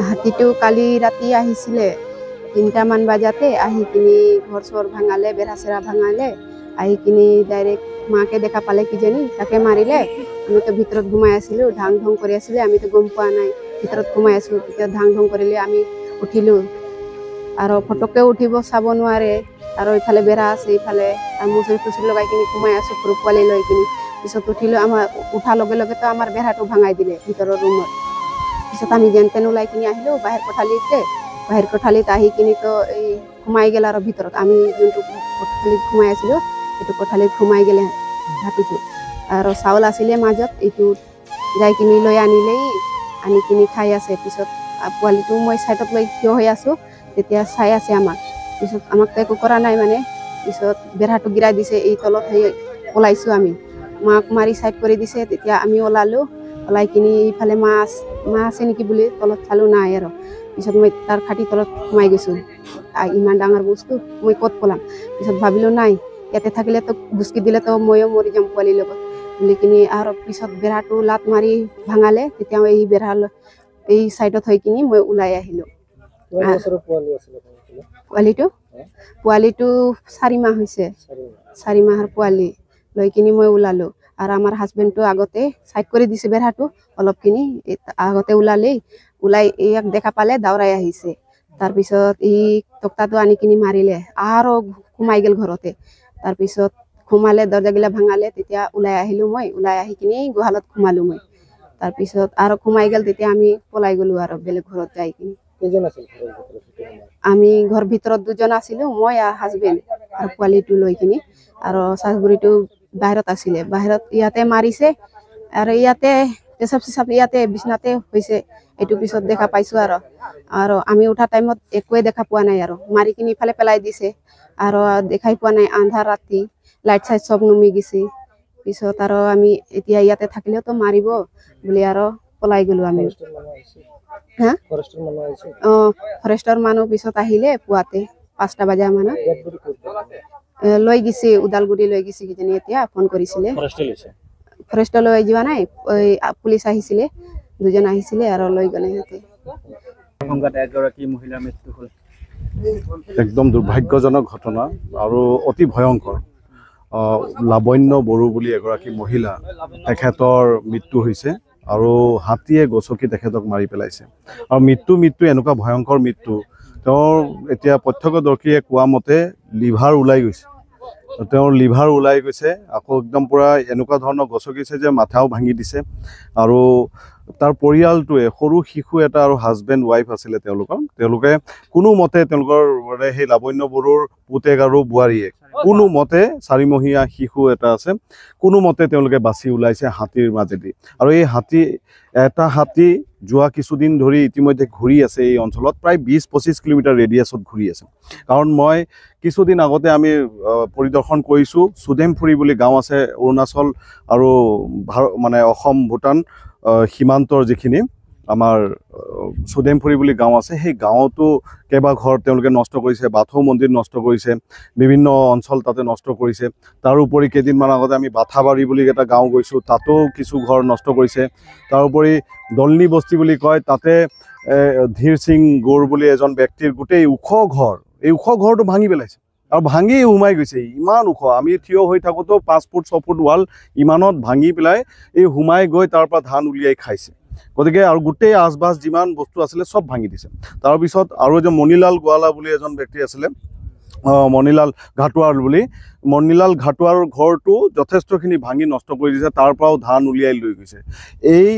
হাতীটো কালি ৰাতি আহিছিলে 3টামান বজাতে আহি কিনি ঘৰ চৰ ভাঙালে বেৰা চেৰা ভাঙালে আহি কিনি ডাইৰেক্ট মাকে দেখা পালে কিজানি তাকে মাৰিলে আমিতো ভিতৰত ঘুমাই আছিলোঁ ধাং ধং কৰি আছিলে আমিতো গম পোৱা নাই ভিতৰত ঘুমাই আছোঁ তেতিয়া ধাং ধং কৰিলে আমি উঠিলোঁ আৰু ফটককে উঠিব চাব নোৱাৰে আৰু ইফালে বেৰা আছে ইফালে আৰু মুচৰি ফুচৰি লগাই কিনি ঘুমাই আছোঁ সৰু পোৱালি লৈ কিনি পিছত উঠিলোঁ আমাৰ উঠাৰ লগে লগেতো আমাৰ বেৰাটো ভাঙাই দিলে ভিতৰৰ ৰুমত পিছত আমি যেন তেন ওলাই কিনি আহিলোঁ বাহিৰ কোঠালিত আহি কিনি তো এই সোমাই গ'ল আৰু ভিতৰত আমি যোনটো কোঠালিত সোমাই আছিলোঁ সেইটো কোঠালিত সোমাই গ'লে হাতীটো আৰু চাউল আছিলে মাজত এইটো যাই কিনি লৈ আনি কিনি খাই আছে পিছত পোৱালিটো মই ছাইডত লৈ থিয় হৈ আছোঁ তেতিয়া চাই আছে আমাক পিছত আমাক তো একো কৰা নাই মানে পিছত বেৰাটো গিৰাই দিছে এই তলত সেই ওলাইছোঁ আমি মাক মাৰি ছাইড কৰি দিছে তেতিয়া আমি ওলাই কিনি ইফালে মাছ আছে নেকি বুলি তলত চালোঁ নাই আৰু পিছত মই তাৰ খাটি তলত সোমাই গৈছোঁ ইমান ডাঙৰ বস্তু মই ক'ত পলাম পিছত ভাবিলোঁ নাই ইয়াতে থাকিলেতো গুচকি দিলেতো ময়ো মৰি যাম পোৱালিৰ লগত বুলি কিনি আৰু পিছত বেৰাটো লাট মাৰি ভাঙালে তেতিয়া এই ছাইডত হৈ কিনি মই ওলাই আহিলোঁ পোৱালিটো 4 মাহ হৈছে 4 মাহৰ পোৱালি লৈ কিনি মই ওলালোঁ আৰু আমাৰ হাজবেণ্ডটো আগতে ছাইড কৰি দিছে বেৰাটো অলপখিনি আগতে ওলাই ইয়াক দেখা পালে দাউৰাই আহিছে তাৰপিছত ই টকটাটো আনি কিনি মাৰিলে আৰু সোমাই গ'ল ঘৰতে তাৰপিছত সোমালে দৰ্জাগিলা ভাঙালে তেতিয়া ওলাই আহিলোঁ মই ওলাই আহি কিনি গোহালত সোমালোঁ মই তাৰপিছত আৰু সোমাই গ'ল তেতিয়া আমি পলাই গ'লোঁ আৰু বেলেগ ঘৰত যাই কিনি আমি ঘৰ ভিতৰত 2জন আছিলোঁ মই আৰু হাজবেণ্ড আৰু পোৱালিটো লৈ কিনি আৰু চাচবুৰীটো বাহিৰত আছিলে বাহিৰত ইয়াতে মাৰিছে আৰু ইয়াতে পেচাব চেচাব ইয়াতে বিছনাতে হৈছে এইটো পিছত দেখা পাইছোঁ আৰু আমি উঠা টাইমত একোৱে দেখা পোৱা নাই আৰু মাৰি কিনি ইফালে পেলাই দিছে আৰু দেখাই পোৱা নাই আন্ধাৰ ৰাতি লাইট চাইট চব নুমি গৈছে পিছত আৰু আমি এতিয়া ইয়াতে থাকিলেওতো মাৰিব বুলি আৰু পলাই গ'লোঁ আমি ফৰেষ্টৰ মানুহ পিছত আহিলে পুৱাতে 5টা বজা মানত লৈ গৈছে ওদালগুৰি লৈ গৈছে কিজানি এতিয়া ফোন কৰিছিলে ফৰেষ্ট লৈ যোৱা নাই পুলিচ আহিছিলে 2জন আহিছিলে আৰু লৈ গ'লে সিহঁতে একদম দুৰ্ভাগ্যজনক ঘটনা আৰু অতি ভয়ংকৰ লাবণ্য বড়ো বুলি এগৰাকী মহিলা তেখেতৰ মৃত্যু হৈছে আৰু হাতীয়ে গছকি তেখেতক মাৰি পেলাইছে আৰু মৃত্যু এনেকুৱা ভয়ংকৰ মৃত্যু তেওঁৰ এতিয়া প্ৰত্যক্ষদৰ্শীয়ে কোৱা মতে লিভাৰ ওলাই গৈছে আকৌ একদম পুৰা এনেকুৱা ধৰণৰ গছকিছে যে মাথাও ভাঙি দিছে আৰু তাৰ পৰিয়ালটোৱে সৰু শিশু এটা আৰু হাজবেণ্ড ৱাইফ আছিলে তেওঁলোকে কোনো মতে তেওঁলোকৰ সেই লাবণ্য বড়োৰ পুতেক আৰু বোৱাৰীয়ে কোনো মতে 4মহীয়া শিশু এটা আছে কোনো মতে তেওঁলোকে বাচি ওলাইছে হাতীৰ মাজেদি আৰু এই এটা হাতী যোৱা কিছুদিন ধৰি ইতিমধ্যে ঘূৰি আছে এই অঞ্চলত প্ৰায় 20-25 কিলোমিটাৰ ৰেডিয়াছত ঘূৰি আছে কাৰণ মই কিছুদিন আগতে আমি পৰিদৰ্শন কৰিছোঁ সুদেমফুৰি বুলি গাঁও আছে অৰুণাচল আৰু মানে অসম ভূটান সীমান্তৰ যিখিনি আমাৰ সুদেমফুৰি বুলি গাঁও আছে সেই গাঁৱতো কেইবা ঘৰ তেওঁলোকে নষ্ট কৰিছে বাথৌ মন্দিৰ নষ্ট কৰিছে বিভিন্ন অঞ্চল তাতে নষ্ট কৰিছে তাৰোপৰি কেইদিনমান আগতে আমি বাথাবাৰী বুলি এটা গাঁও গৈছোঁ তাতো কিছু ঘৰ নষ্ট কৰিছে তাৰোপৰি দলনি বস্তি বুলি কয় তাতে ধীৰ সিং গৌৰ বুলি এজন ব্যক্তিৰ গোটেই ওখ ঘৰটো ভাঙি পেলাইছে আৰু ভাঙি সোমাই গৈছে ইমান ওখ আমি থিয় হৈ থাকোঁতেও 5 ফুট 6 ফুট ৱাল ইমানত ভাঙি পেলাই এই সোমাই গৈ তাৰ পৰা ধান উলিয়াই খাইছে গতিকে আৰু গোটেই আচবাছ যিমান বস্তু আছিলে চব ভাঙি দিছে তাৰপিছত আৰু এজন মণিলাল গোৱালা বুলি এজন ব্যক্তি আছিলে মণিলাল ঘাটোৱাৰ ঘৰটো যথেষ্টখিনি ভাঙি নষ্ট কৰি দিছে তাৰ পৰাও ধান উলিয়াই লৈ গৈছে এই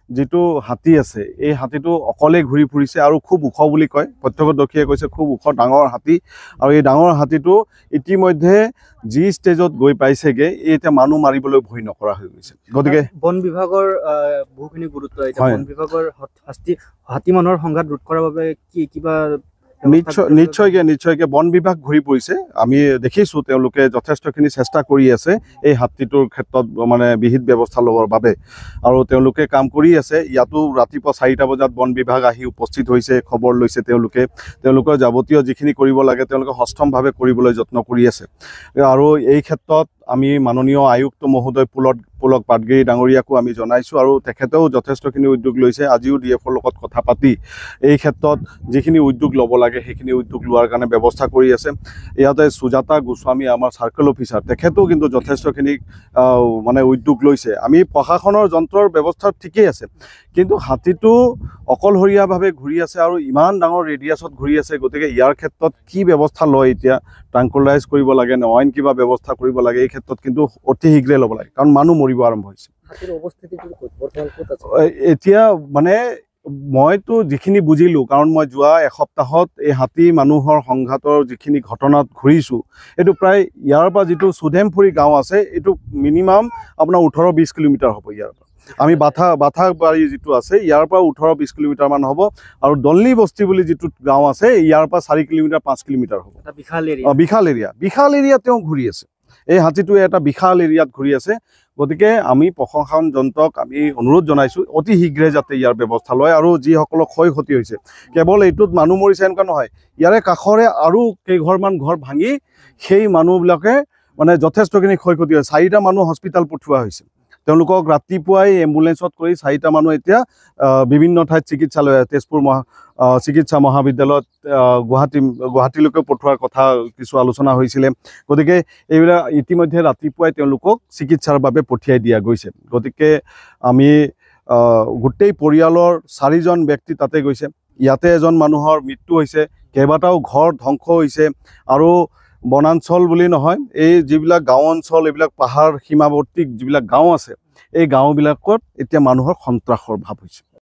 যিটো হাতী আছে এই হাতীটো অকলে ঘূৰি ফুৰিছে আৰু খুব ওখ বুলি কয় প্ৰত্যক্ষদৰ্শীয়ে কৈছে খুব ওখ ডাঙৰ হাতী আৰু এই ডাঙৰ হাতীটো ইতিমধ্যে যি ষ্টেজত গৈ পাইছেগে এতিয়া মানুহ মাৰিবলৈ ভয় নকৰা হৈ গৈছে গতিকে বন বিভাগৰ বহুখিনি গুৰুত্ব বন বিভাগৰ হাতী মানুহৰ সংঘাত ৰোধ কৰাৰ বাবে কিবা নিশ্চয়কৈ বন বিভাগ ঘূৰি পৰিছে আমি দেখিছোঁ তেওঁলোকে যথেষ্টখিনি চেষ্টা কৰি আছে এই হাতীটোৰ ক্ষেত্ৰত মানে বিহিত ব্যৱস্থা ল'বৰ বাবে আৰু তেওঁলোকে কাম কৰি আছে ইয়াতো ৰাতিপুৱা 4টা বজাত বন বিভাগ আহি উপস্থিত হৈছে খবৰ লৈছে তেওঁলোকৰ যাৱতীয় যিখিনি কৰিব লাগে তেওঁলোকে সষ্টমভাৱে কৰিবলৈ যত্ন কৰি আছে আৰু এই ক্ষেত্ৰত আমি মাননীয় আয়ুক্ত মহোদয় পুলক পাটগিৰি ডাঙৰীয়াকো আমি জনাইছোঁ আৰু তেখেতেও যথেষ্টখিনি উদ্যোগ লৈছে। আজিও DFৰ লগত কথা পাতি এই ক্ষেত্ৰত যিখিনি উদ্যোগ ল'ব লাগে সেইখিনি উদ্যোগ লোৱাৰ কাৰণে ব্যৱস্থা কৰি আছে। ইয়াতে সুজাতা গোস্বামী আমাৰ চাৰ্কেল অফিচাৰ, তেখেতেও কিন্তু যথেষ্টখিনি মানে উদ্যোগ লৈছে। আমি প্ৰশাসনৰ যন্ত্ৰৰ ব্যৱস্থা ঠিকেই আছে, কিন্তু হাতীটো অকলশৰীয়াভাৱে ঘূৰি আছে আৰু ইমান ডাঙৰ ৰেডিয়াছত ঘূৰি আছে। গতিকে ইয়াৰ ক্ষেত্ৰত কি ব্যৱস্থা লয়, এতিয়া ট্ৰাংকুলাইজ কৰিব লাগে নে অইন কিবা ব্যৱস্থা কৰিব লাগে, এই ক্ষেত্ৰত কিন্তু অতি শীঘ্ৰে ল'ব লাগে, কাৰণ মানুহ মৰিব আৰম্ভ হৈছে। এতিয়া মানে মইতো যিখিনি বুজিলোঁ, কাৰণ মই যোৱা এসপ্তাহত এই হাতী মানুহৰ সংঘাতৰ যিখিনি ঘটনাত ঘূৰিছোঁ, এইটো প্ৰায় ইয়াৰ পৰা যিটো চুধেমপুৰী গাঁও আছে, এইটো মিনিমাম আপোনাৰ 18-20 কিলোমিটাৰ হ'ব। ইয়াৰ পৰা আমি বাথাবাৰী যিটো আছে, ইয়াৰ পৰা 18-20 কিলোমিটাৰমান হ'ব, আৰু দলনি বস্তি বুলি যিটো গাঁও আছে, ইয়াৰ পৰা 4 কিলোমিটাৰ 5 কিলোমিটাৰ হ'ব। বিশাল এৰিয়া তেওঁ ঘূৰি আছে। এই হাতীটোৱে এটা বিশাল এৰিয়াত ঘূৰি আছে। গতিকে আমি প্ৰশাসন যন্ত্ৰক আমি অনুৰোধ জনাইছোঁ অতি শীঘ্ৰে যাতে ইয়াৰ ব্যৱস্থা লয়, আৰু যিসকলৰ ক্ষয় ক্ষতি হৈছে, কেৱল এইটোত মানুহ মৰিছে এনেকুৱা নহয়, ইয়াৰে কাষৰে আৰু কেইঘৰমান ঘৰ ভাঙি সেই মানুহবিলাকে মানে যথেষ্টখিনি ক্ষয় ক্ষতি হয়। 4টা মানুহ হস্পিটেল পঠোৱা হৈছে। তেওঁলোকক ৰাতিপুৱাই এম্বুলেঞ্চত কৰি 4টা মানুহ এতিয়া বিভিন্ন ঠাইত চিকিৎসালয়, তেজপুৰ চিকিৎসা মহাবিদ্যালয়ত, গুৱাহাটীলৈকে পঠোৱাৰ কথা কিছু আলোচনা হৈছিলে। গতিকে এইবিলাক ইতিমধ্যে ৰাতিপুৱাই তেওঁলোকক চিকিৎসাৰ বাবে পঠিয়াই দিয়া গৈছে। গতিকে আমি গোটেই পৰিয়ালৰ 4জন ব্যক্তি তাতে গৈছে। ইয়াতে এজন মানুহৰ মৃত্যু হৈছে, কেইবাটাও ঘৰ ধ্বংস হৈছে, আৰু বনাঞ্চল বুলি নহয়, এই যিবিলাক গাঁও অঞ্চল, এইবিলাক পাহাৰ সীমাৱৰ্তী যিবিলাক গাঁও আছে, এই গাঁওবিলাকত এতিয়া মানুহৰ সন্ত্ৰাসৰ ভাৱ হৈছে।